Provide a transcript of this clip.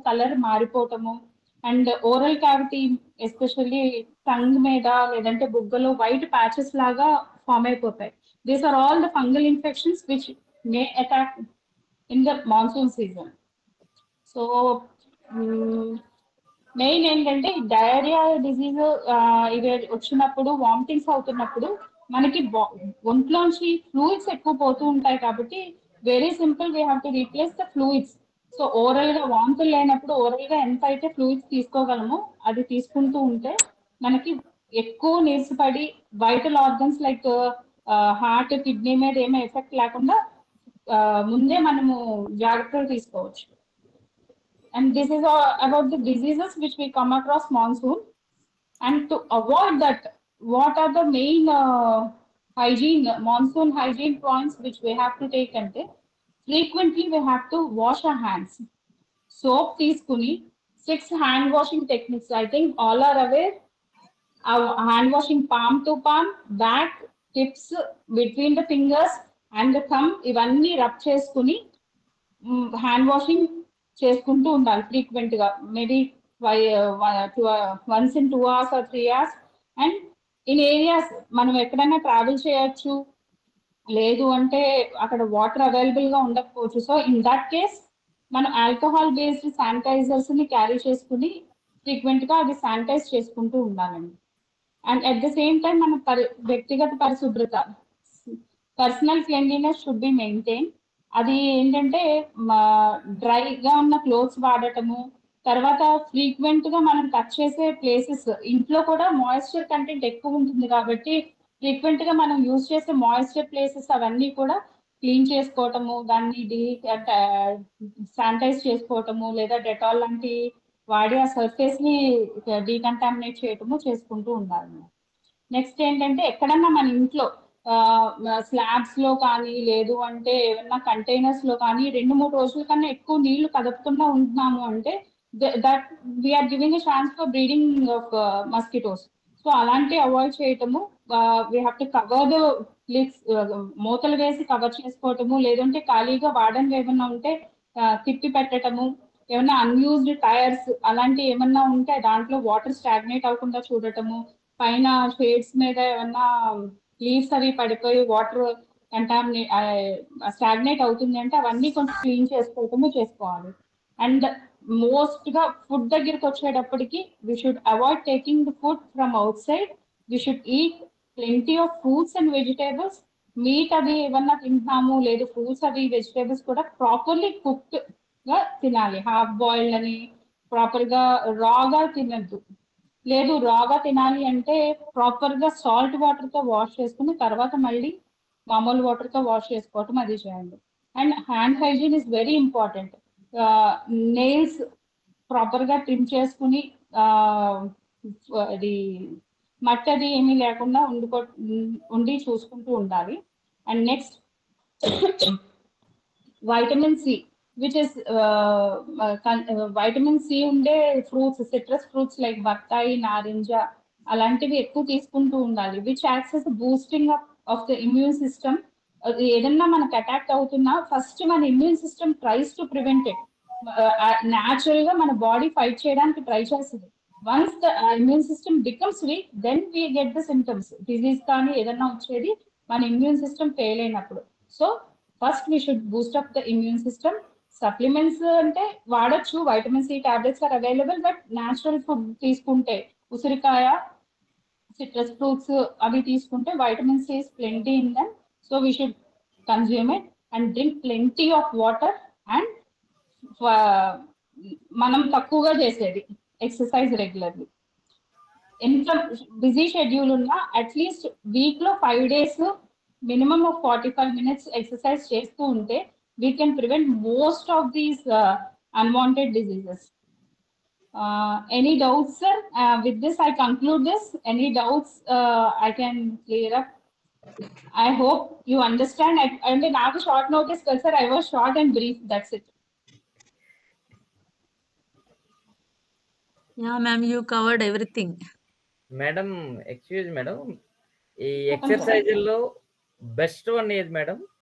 Colour మారిపోవటము, and oral cavity especially tongue మీద లేదంటే బుగ్గలో వైట్ ప్యాచెస్ లాగా ఫామ్ అయిపోతాయి. These are all the fungal infections which may attack in the monsoon season. So main ఏంటంటే diarrhoea disease ఇవి వచ్చినప్పుడు, వామిటింగ్స్ అవుతున్నప్పుడు మనకి ఒంట్లోంచి ఫ్లూయిడ్స్ ఎక్కువ పోతూ ఉంటాయి కాబట్టి very simple, we have to replace the fluids. So oral గా వాంతులు లేనప్పుడు ఓరల్ గా ఎంత అయితే ఫ్లూయిడ్స్ తీసుకోగలమో అది తీసుకుంటూ ఉంటే మనకి ఎక్కువ నీరసపడి vital organs like heart, kidney మీద ఏమీ ఎఫెక్ట్ లేకుండా ముందే మనము జాగ్రత్తలు తీసుకోవచ్చు. And this is all about the diseases which we come across monsoon. And to avoid that, what are the main monsoon hygiene points which we have to take? Ante frequently we have to wash our hands. Soap తీసుకుని 6 hand washing techniques. I think all are aware. Hand washing palm to palm, back, tips between the fingers and the thumb. ఇవన్నీ rub చేసుకుని hand washing చేసుకుంటూ ఉండాలి frequent గా, maybe once in 2 hours or 3 hours. And in areas మనం ఎక్కడైనా travel చేయొచ్చు, లేదు అంటే అక్కడ వాటర్ అవైలబుల్ గా ఉండకపోవచ్చు. సో ఇన్ దట్ కేస్ మనం ఆల్కహాల్ బేస్డ్ శానిటైజర్స్ ని క్యారీ చేసుకుని ఫ్రీక్వెంట్ గా అది శానిటైజ్ చేసుకుంటూ ఉండాలండి. And at the same time మన వ్యక్తిగత పరిశుభ్రత, personal cleanliness should be maintain. అది ఏంటంటే డ్రైగా ఉన్న క్లోత్స్ వాడటము, తర్వాత ఫ్రీక్వెంట్ గా మనం టచ్ చేసే ప్లేసెస్, ఇంట్లో కూడా మాయిశ్చర్ కంటెంట్ ఎక్కువ ఉంటుంది కాబట్టి ఫ్రీక్వెంట్ గా మనం యూజ్ చేసే మాయిశ్చర్ ప్లేసెస్ అవన్నీ కూడా క్లీన్ చేసుకోవటము, దాన్ని శానిటైజ్ చేసుకోవటము, లేదా డెటాల్ లాంటి వాడి ఆ సర్ఫేస్ ని డీకంటామినేట్ చేయటము చేసుకుంటూ ఉండాలి. నెక్స్ట్ ఏంటంటే ఎక్కడన్నా మన ఇంట్లో స్లాబ్స్ లో కానీ, లేదు అంటే ఏమన్నా కంటైనర్స్ లో కానీ 2-3 రోజుల కన్నా ఎక్కువ నీళ్లు కదపకుండా ఉంటున్నాము అంటే that we are giving a chance for breeding of mosquitoes. So అలాంటి అవాయిడ్ చేయటము, we have to cover the lids, మూతలు వేసి కవర్ చేసుకోవటము, లేదంటే ఖాళీగా వాడని ఏమన్నా ఉంటే తిప్పి పెట్టటము, ఏమన్నా అన్యూజ్డ్ టైర్స్ అలాంటి ఏమన్నా ఉంటే దాంట్లో వాటర్ స్టాగ్నేట్ అవ్వకుండా చూడటము, పైన షేడ్స్ మీద ఏమన్నా లీవ్స్ అవి పడిపోయి వాటర్ స్టాగ్నేట్ అవుతుంది అంటే అవన్నీ కొంచెం క్లీన్ చేసుకోవాలి. అండ్ మోస్ట్ గా ఫుడ్ దగ్గరికి వచ్చేటప్పటికి we should avoid taking the food from out side. We should eat plenty of fruits and vegetables. Meet అవి ఏమన్నా తింటాము, లేదు ఫ్రూట్స్ అవి వెజిటేబుల్స్ కూడా ప్రాపర్లీ కుక్డ్ గా తినాలి. హాఫ్ బాయిల్డ్ అని ప్రాపర్ గా రాగా తినద్దు. లేదు రాగా తినాలి అంటే ప్రాపర్ గా సాల్ట్ వాటర్ తో వాష్ చేసుకుని తర్వాత మళ్ళీ మామూలు వాటర్ తో వాష్ చేసుకోవటం అది చేయండి. And hand hygiene is very important. Nails proper గా ట్రిమ్ చేసుకుని అది మట్టి అది ఏమీ లేకుండా ఉండి చూసుకుంటూ ఉండాలి. And next vitamin C, which is vitamin C ఉండే ఫ్రూట్స్, సిట్రస్ ఫ్రూట్స్ లైక్ బత్తాయి, నారింజ అలాంటివి ఎక్కువ తీసుకుంటూ ఉండాలి, which acts as boosting of the immune system. ఏదన్నా మనకు అటాక్ అవుతున్నా ఫస్ట్ మన immune system tries to prevent it. Natural గా మన బాడీ ఫైట్ చేయడానికి ట్రై చేస్తుంది. Once the immune system becomes weak, then we get the symptoms. Disease కానీ ఏదన్నా వచ్చేది మన ఇమ్యూన్ సిస్టమ్ ఫెయిల్ అయినప్పుడు. So first we should boost up the immune system. Supplements అంటే వాడచ్చు, vitamin C tablets are available, but natural food తీసుకుంటే ఉసిరికాయ, citrus fruits అవి తీసుకుంటే vitamin C is plenty in them. So we should consume it and drink plenty of water. And మనం తక్కువగా చేసేది exercise regularly. ఎంత బిజీ షెడ్యూల్ ఉన్నా at least week లో 5 days minimum of 45 minutes exercise చేస్తూ ఉంటే we can prevent most of these unwanted diseases. Any doubts, sir? With this, I conclude this. Any doubts I can clear up? I hope you understand. I mean, I have a short notice, sir. I was short and brief. That's it. Yeah, ma'am, you covered everything. Madam, excuse madam, ఈ exercise లో best one ఏది madam?